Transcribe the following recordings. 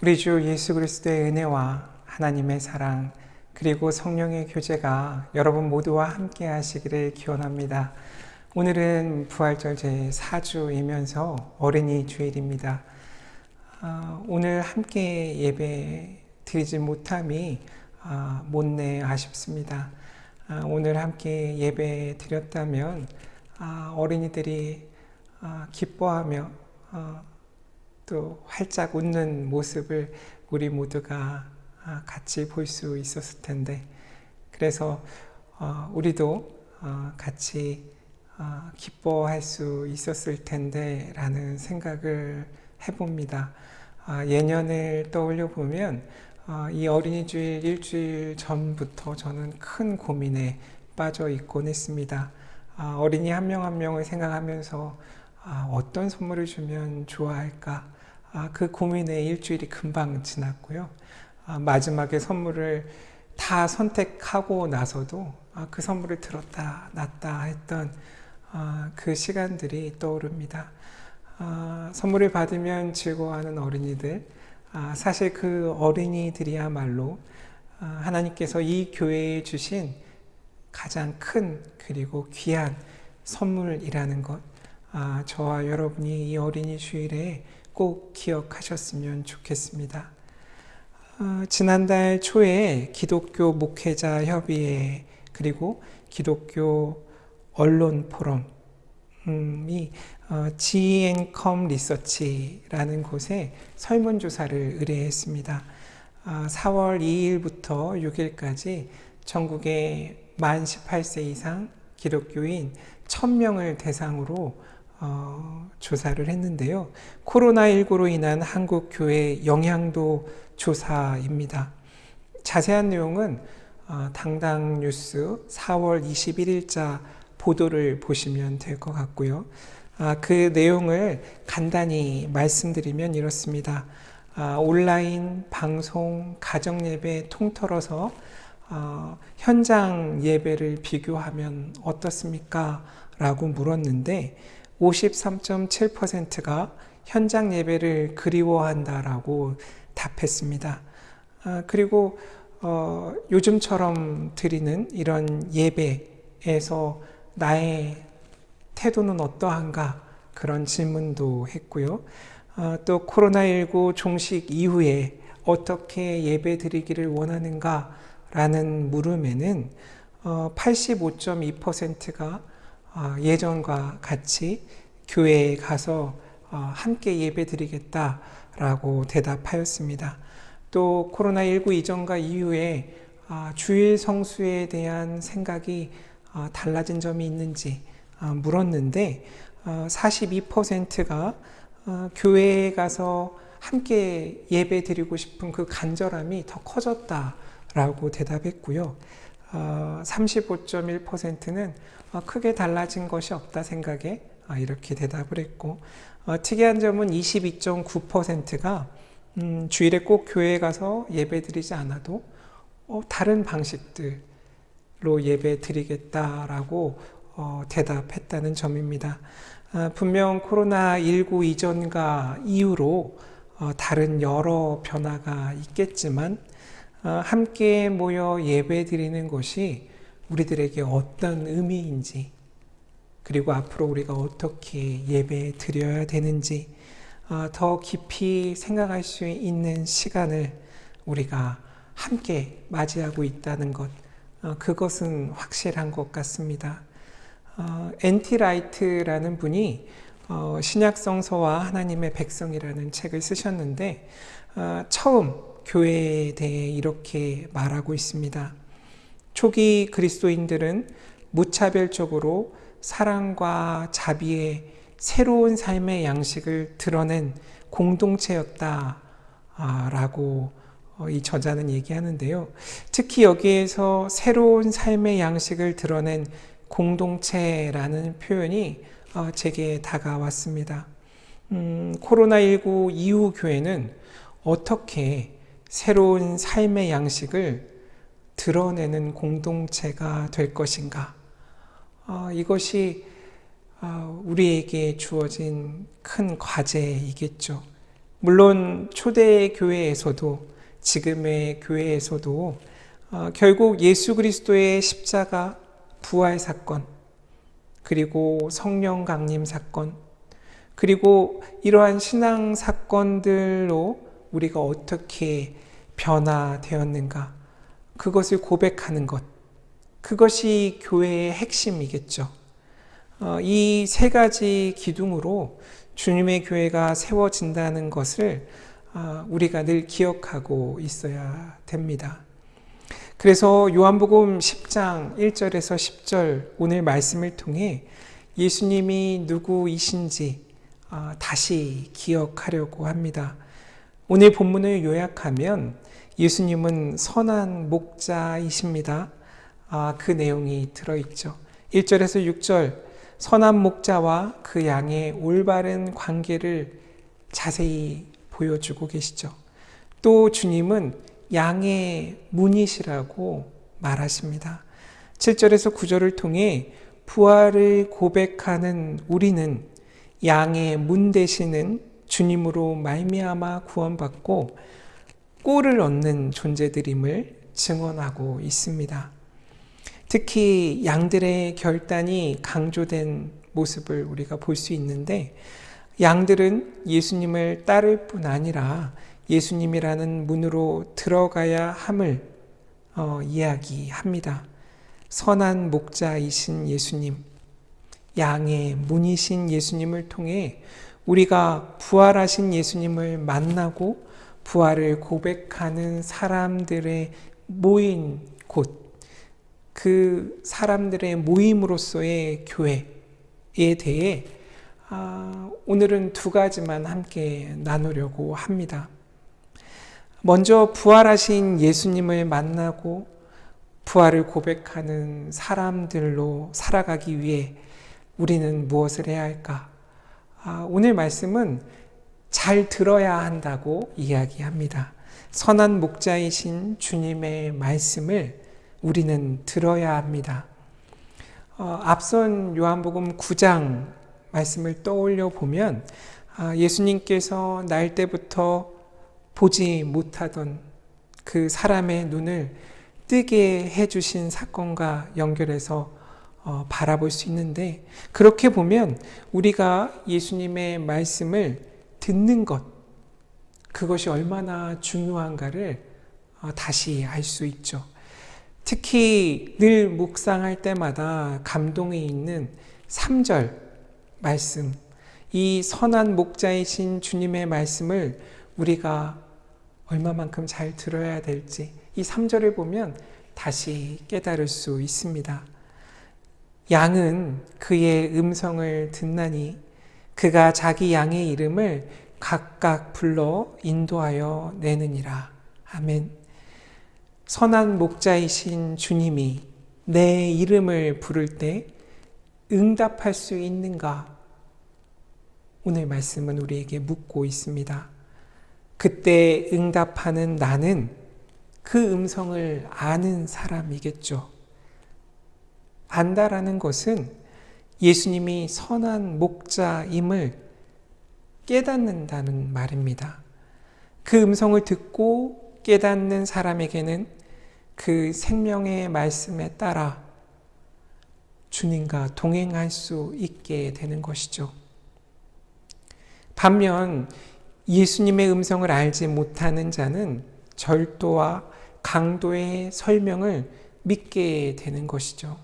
우리 주 예수 그리스도의 은혜와 하나님의 사랑 그리고 성령의 교제가 여러분 모두와 함께 하시기를 기원합니다. 오늘은 부활절 제4주이면서 어린이 주일입니다. 오늘 함께 예배 드리지 못함이 못내 아쉽습니다. 오늘 함께 예배 드렸다면 어린이들이 기뻐하며 또 활짝 웃는 모습을 우리 모두가 같이 볼 수 있었을 텐데, 그래서 우리도 같이 기뻐할 수 있었을 텐데 라는 생각을 해봅니다. 예년을 떠올려 보면 이 어린이 주일 일주일 전부터 저는 큰 고민에 빠져 있곤 했습니다. 어린이 한 명 한 명을 생각하면서 어떤 선물을 주면 좋아할까? 그 고민에 일주일이 금방 지났고요. 마지막에 선물을 다 선택하고 나서도 그 선물을 들었다 놨다 했던 그 시간들이 떠오릅니다. 선물을 받으면 즐거워하는 어린이들, 사실 그 어린이들이야말로 하나님께서 이 교회에 주신 가장 큰 그리고 귀한 선물이라는 것, 저와 여러분이 이 어린이 주일에 꼭 기억하셨으면 좋겠습니다. 지난달 초에 기독교 목회자 협의회 그리고 기독교 언론 포럼이 G&Com 리서치라는 곳에 설문조사를 의뢰했습니다. 4월 2일부터 6일까지 전국의 만 18세 이상 기독교인 1000명을 대상으로 조사를 했는데요. 코로나19로 인한 한국 교회 영향도 조사입니다. 자세한 내용은 당당 뉴스 4월 21일자 보도를 보시면 될 것 같고요. 그 내용을 간단히 말씀드리면 이렇습니다. 온라인, 방송, 가정예배 통틀어서 현장 예배를 비교하면 어떻습니까? 라고 물었는데 53.7%가 현장 예배를 그리워한다라고 답했습니다. 그리고 요즘처럼 드리는 이런 예배에서 나의 태도는 어떠한가 그런 질문도 했고요. 또 코로나19 종식 이후에 어떻게 예배 드리기를 원하는가 라는 물음에는 85.2%가 예전과 같이 교회에 가서 함께 예배 드리겠다라고 대답하였습니다. 또 코로나19 이전과 이후에 주일 성수에 대한 생각이 달라진 점이 있는지 물었는데 42%가 교회에 가서 함께 예배 드리고 싶은 그 간절함이 더 커졌다라고 대답했고요. 35.1%는 크게 달라진 것이 없다 생각에 이렇게 대답을 했고, 특이한 점은 22.9%가 주일에 꼭 교회에 가서 예배 드리지 않아도 다른 방식들로 예배 드리겠다라고 대답했다는 점입니다. 분명 코로나19 이전과 이후로 다른 여러 변화가 있겠지만 함께 모여 예배 드리는 것이 우리들에게 어떤 의미인지, 그리고 앞으로 우리가 어떻게 예배 드려야 되는지 더 깊이 생각할 수 있는 시간을 우리가 함께 맞이하고 있다는 것, 그것은 확실한 것 같습니다. N.T. 라이트라는 분이 신약성서와 하나님의 백성이라는 책을 쓰셨는데 처음 교회에 대해 이렇게 말하고 있습니다. 초기 그리스도인들은 무차별적으로 사랑과 자비의 새로운 삶의 양식을 드러낸 공동체였다라고 이 저자는 얘기하는데요. 특히 여기에서 새로운 삶의 양식을 드러낸 공동체라는 표현이 제게 다가왔습니다. 코로나19 이후 교회는 어떻게 새로운 삶의 양식을 드러내는 공동체가 될 것인가? 이것이 우리에게 주어진 큰 과제이겠죠. 물론 초대 교회에서도 지금의 교회에서도 결국 예수 그리스도의 십자가, 부활 사건, 그리고 성령 강림 사건, 그리고 이러한 신앙 사건들로 우리가 어떻게 변화되었는가, 그것을 고백하는 것, 그것이 교회의 핵심이겠죠. 이 세 가지 기둥으로 주님의 교회가 세워진다는 것을 우리가 늘 기억하고 있어야 됩니다. 그래서 요한복음 10장 1절에서 10절 오늘 말씀을 통해 예수님이 누구이신지 다시 기억하려고 합니다. 오늘 본문을 요약하면 예수님은 선한 목자이십니다. 그 내용이 들어있죠. 1절에서 6절, 선한 목자와 그 양의 올바른 관계를 자세히 보여주고 계시죠. 또 주님은 양의 문이시라고 말하십니다. 7절에서 9절을 통해 부활을 고백하는 우리는 양의 문 되시는 주님으로 말미암아 구원받고 꼴을 얻는 존재들임을 증언하고 있습니다. 특히 양들의 결단이 강조된 모습을 우리가 볼 수 있는데, 양들은 예수님을 따를 뿐 아니라 예수님이라는 문으로 들어가야 함을 이야기합니다. 선한 목자이신 예수님, 양의 문이신 예수님을 통해 우리가 부활하신 예수님을 만나고 부활을 고백하는 사람들의 모인 곳, 그 사람들의 모임으로서의 교회에 대해 오늘은 두 가지만 함께 나누려고 합니다. 먼저 부활하신 예수님을 만나고 부활을 고백하는 사람들로 살아가기 위해 우리는 무엇을 해야 할까? 오늘 말씀은 잘 들어야 한다고 이야기합니다. 선한 목자이신 주님의 말씀을 우리는 들어야 합니다. 앞선 요한복음 9장 말씀을 떠올려 보면 예수님께서 날 때부터 보지 못하던 그 사람의 눈을 뜨게 해주신 사건과 연결해서 바라볼 수 있는데, 그렇게 보면 우리가 예수님의 말씀을 듣는 것, 그것이 얼마나 중요한가를 다시 알 수 있죠. 특히 늘 묵상할 때마다 감동이 있는 3절 말씀, 이 선한 목자이신 주님의 말씀을 우리가 얼마만큼 잘 들어야 될지 이 3절을 보면 다시 깨달을 수 있습니다. 양은 그의 음성을 듣나니 그가 자기 양의 이름을 각각 불러 인도하여 내느니라. 아멘. 선한 목자이신 주님이 내 이름을 부를 때 응답할 수 있는가? 오늘 말씀은 우리에게 묻고 있습니다. 그때 응답하는 나는 그 음성을 아는 사람이겠죠. 안다라는 것은 예수님이 선한 목자임을 깨닫는다는 말입니다. 그 음성을 듣고 깨닫는 사람에게는 그 생명의 말씀에 따라 주님과 동행할 수 있게 되는 것이죠. 반면 예수님의 음성을 알지 못하는 자는 절도와 강도의 설명을 믿게 되는 것이죠.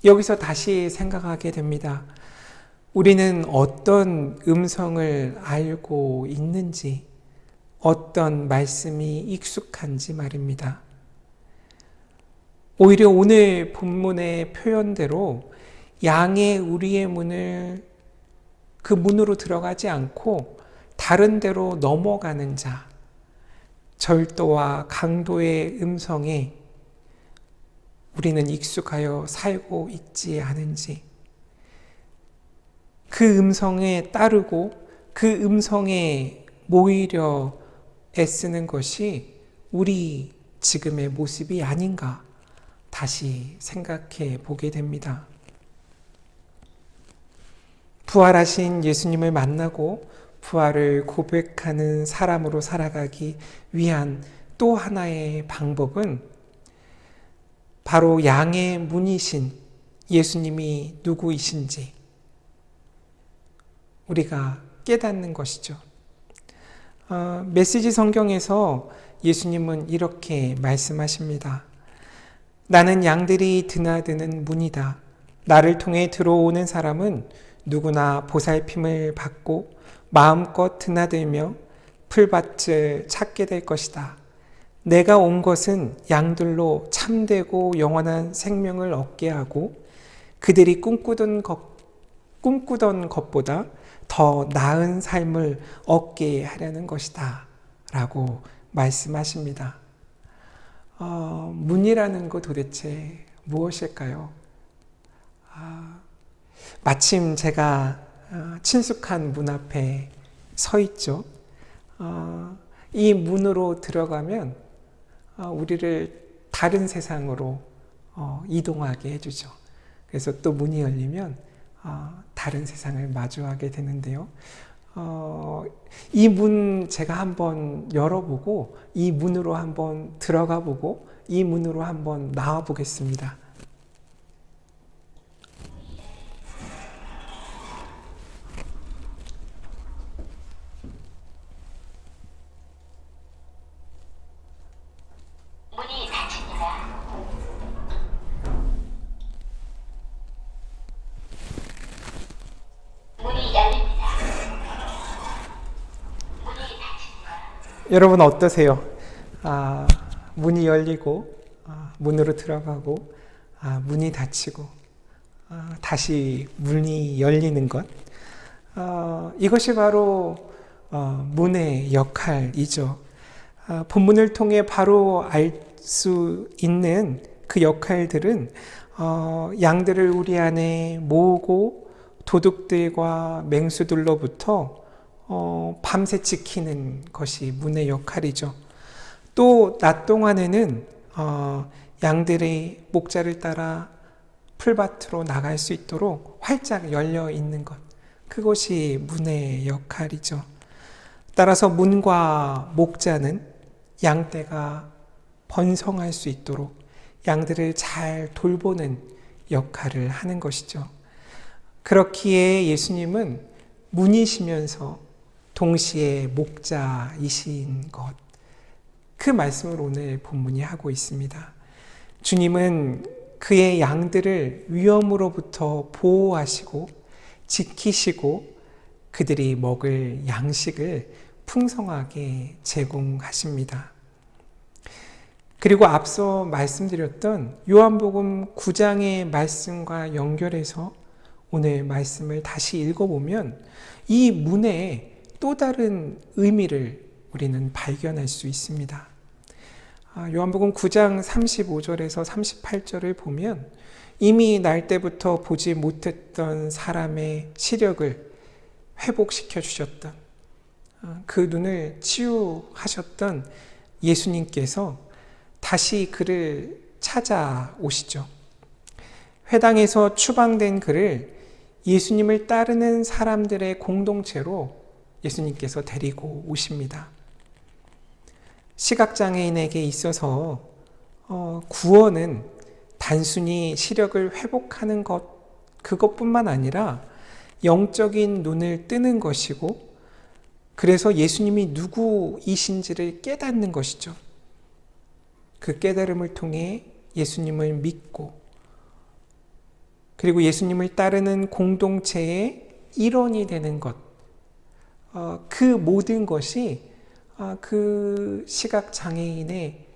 여기서 다시 생각하게 됩니다. 우리는 어떤 음성을 알고 있는지, 어떤 말씀이 익숙한지 말입니다. 오히려 오늘 본문의 표현대로 양의 우리의 문을 그 문으로 들어가지 않고 다른 데로 넘어가는 자, 절도와 강도의 음성에 우리는 익숙하여 살고 있지 않은지, 그 음성에 따르고 그 음성에 모이려 애쓰는 것이 우리 지금의 모습이 아닌가 다시 생각해 보게 됩니다. 부활하신 예수님을 만나고 부활을 고백하는 사람으로 살아가기 위한 또 하나의 방법은 바로 양의 문이신 예수님이 누구이신지 우리가 깨닫는 것이죠. 메시지 성경에서 예수님은 이렇게 말씀하십니다. 나는 양들이 드나드는 문이다. 나를 통해 들어오는 사람은 누구나 보살핌을 받고 마음껏 드나들며 풀밭을 찾게 될 것이다. 내가 온 것은 양들로 참되고 영원한 생명을 얻게 하고 그들이 꿈꾸던 것보다 더 나은 삶을 얻게 하려는 것이다 라고 말씀하십니다. 문이라는 것 도대체 무엇일까요? 마침 제가 친숙한 문 앞에 서 있죠. 이 문으로 들어가면 우리를 다른 세상으로 이동하게 해주죠. 그래서 또 문이 열리면 다른 세상을 마주하게 되는데요. 이 문 제가 한번 열어보고 이 문으로 한번 들어가 보고 이 문으로 한번 나와 보겠습니다. 문이 닫힙니다. 문이 열립니다. 문이 닫힙니다. 여러분 어떠세요? 문이 열리고 문으로 들어가고 문이 닫히고 다시 문이 열리는 것, 이것이 바로 문의 역할이죠. 본문을 통해 바로 알 수 있는 그 역할들은 양들을 우리 안에 모으고 도둑들과 맹수들로부터 밤새 지키는 것이 문의 역할이죠. 또 낮 동안에는 양들의 목자를 따라 풀밭으로 나갈 수 있도록 활짝 열려 있는 것, 그것이 문의 역할이죠. 따라서 문과 목자는 양떼가 번성할 수 있도록 양들을 잘 돌보는 역할을 하는 것이죠. 그렇기에 예수님은 문이시면서 동시에 목자이신 것, 그 말씀을 오늘 본문이 하고 있습니다. 주님은 그의 양들을 위험으로부터 보호하시고 지키시고 그들이 먹을 양식을 풍성하게 제공하십니다. 그리고 앞서 말씀드렸던 요한복음 9장의 말씀과 연결해서 오늘 말씀을 다시 읽어보면 이 문에 또 다른 의미를 우리는 발견할 수 있습니다. 요한복음 9장 35절에서 38절을 보면 이미 날 때부터 보지 못했던 사람의 시력을 회복시켜 주셨던, 그 눈을 치유하셨던 예수님께서 다시 그를 찾아오시죠. 회당에서 추방된 그를 예수님을 따르는 사람들의 공동체로 예수님께서 데리고 오십니다. 시각장애인에게 있어서 구원은 단순히 시력을 회복하는 것, 그것뿐만 아니라 영적인 눈을 뜨는 것이고, 그래서 예수님이 누구이신지를 깨닫는 것이죠. 그 깨달음을 통해 예수님을 믿고, 그리고 예수님을 따르는 공동체의 일원이 되는 것, 그 모든 것이 그 시각장애인의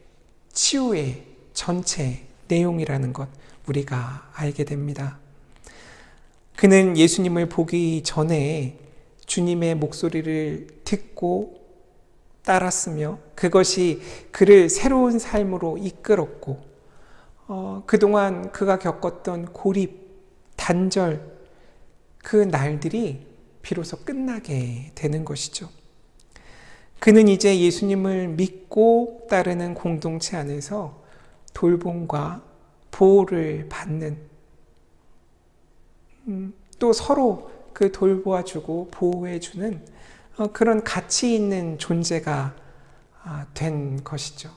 치유의 전체 내용이라는 것, 우리가 알게 됩니다. 그는 예수님을 보기 전에 주님의 목소리를 듣고 따랐으며 그것이 그를 새로운 삶으로 이끌었고, 그동안 그가 겪었던 고립, 단절, 그 날들이 비로소 끝나게 되는 것이죠. 그는 이제 예수님을 믿고 따르는 공동체 안에서 돌봄과 보호를 받는, 또 서로 그 돌보아주고 보호해주는 그런 가치 있는 존재가 된 것이죠.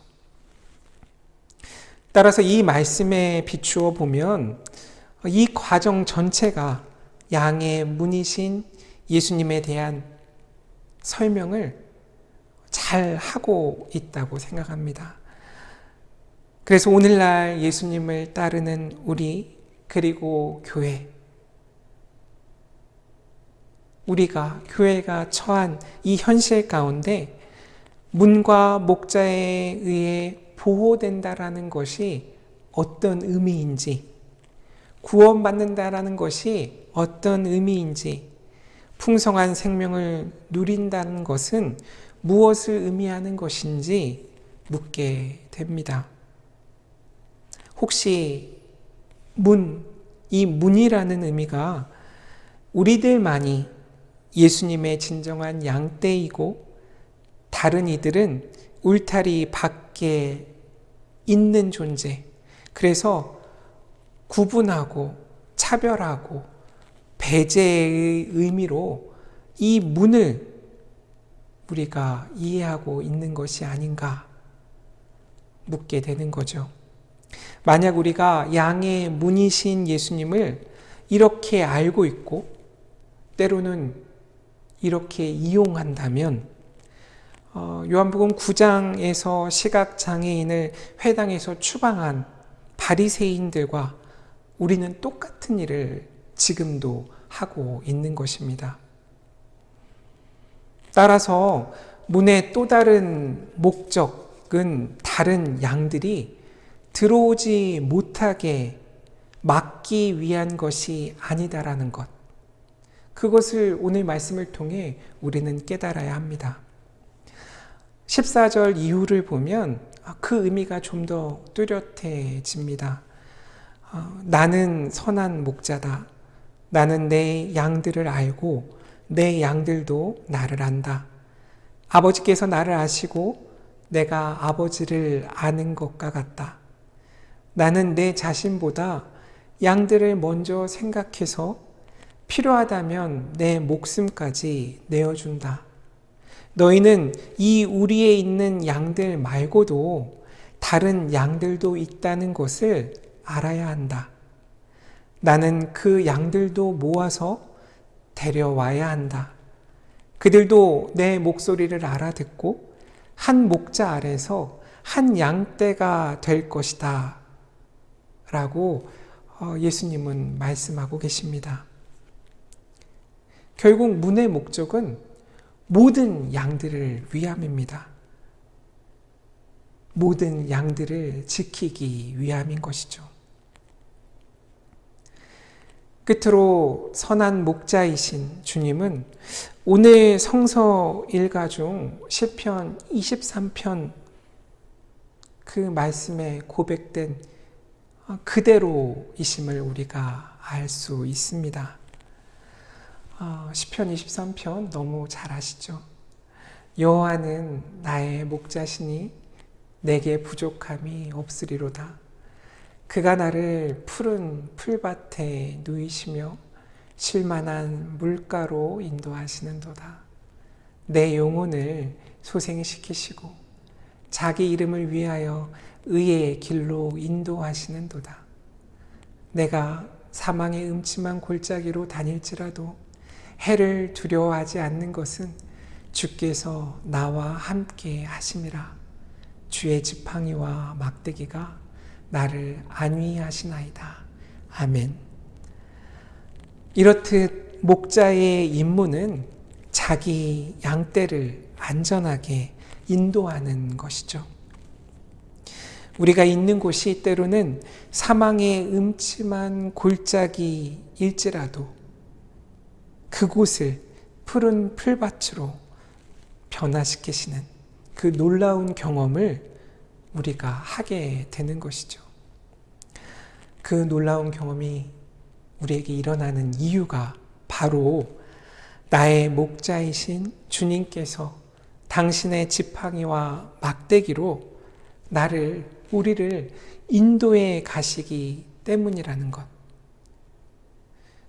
따라서 이 말씀에 비추어 보면 이 과정 전체가 양의 문이신 예수님에 대한 설명을 잘 하고 있다고 생각합니다. 그래서 오늘날 예수님을 따르는 우리, 그리고 교회, 우리가 교회가 처한 이 현실 가운데 문과 목자에 의해 보호된다라는 것이 어떤 의미인지, 구원받는다라는 것이 어떤 의미인지, 풍성한 생명을 누린다는 것은 무엇을 의미하는 것인지 묻게 됩니다. 혹시 이 문이라는 의미가 우리들만이 예수님의 진정한 양떼이고 다른 이들은 울타리 밖에 있는 존재, 그래서 구분하고 차별하고 배제의 의미로 이 문을 우리가 이해하고 있는 것이 아닌가 묻게 되는 거죠. 만약 우리가 양의 문이신 예수님을 이렇게 알고 있고 때로는 이렇게 이용한다면 요한복음 9장에서 시각장애인을 회당에서 추방한 바리새인들과 우리는 똑같은 일을 지금도 하고 있는 것입니다. 따라서 문의 또 다른 목적은 다른 양들이 들어오지 못하게 막기 위한 것이 아니다라는 것, 그것을 오늘 말씀을 통해 우리는 깨달아야 합니다. 14절 이후를 보면 그 의미가 좀 더 뚜렷해집니다. 나는 선한 목자다. 나는 내 양들을 알고 내 양들도 나를 안다. 아버지께서 나를 아시고 내가 아버지를 아는 것과 같다. 나는 내 자신보다 양들을 먼저 생각해서 필요하다면 내 목숨까지 내어준다. 너희는 이 우리에 있는 양들 말고도 다른 양들도 있다는 것을 알아야 한다. 나는 그 양들도 모아서 데려와야 한다. 그들도 내 목소리를 알아듣고 한 목자 아래서 한 양떼가 될 것이다. 라고 예수님은 말씀하고 계십니다. 결국 문의 목적은 모든 양들을 위함입니다. 모든 양들을 지키기 위함인 것이죠. 끝으로 선한 목자이신 주님은 오늘 성서 일가 중 시편 23편 그 말씀에 고백된 그대로이심을 우리가 알 수 있습니다. 시편 23편 너무 잘 아시죠? 여호와는 나의 목자시니 내게 부족함이 없으리로다. 그가 나를 푸른 풀밭에 누이시며 쉴만한 물가로 인도하시는도다. 내 영혼을 소생시키시고 자기 이름을 위하여 의의 길로 인도하시는도다. 내가 사망의 음침한 골짜기로 다닐지라도 해를 두려워하지 않는 것은 주께서 나와 함께 하심이라. 주의 지팡이와 막대기가 나를 안위하시나이다. 아멘. 이렇듯 목자의 임무는 자기 양떼를 안전하게 인도하는 것이죠. 우리가 있는 곳이 때로는 사망의 음침한 골짜기일지라도 그곳을 푸른 풀밭으로 변화시키시는 그 놀라운 경험을 우리가 하게 되는 것이죠. 그 놀라운 경험이 우리에게 일어나는 이유가 바로 나의 목자이신 주님께서 당신의 지팡이와 막대기로 우리를 인도해 가시기 때문이라는 것.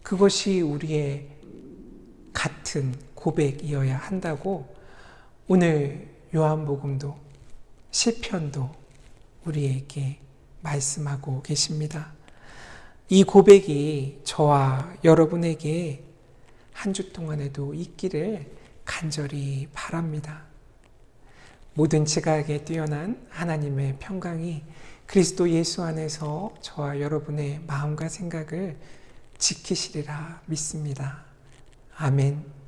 그것이 우리의 같은 고백이어야 한다고 오늘 요한복음도 시편도 우리에게 말씀하고 계십니다. 이 고백이 저와 여러분에게 한 주 동안에도 있기를 간절히 바랍니다. 모든 지각에 뛰어난 하나님의 평강이 그리스도 예수 안에서 저와 여러분의 마음과 생각을 지키시리라 믿습니다. 아멘.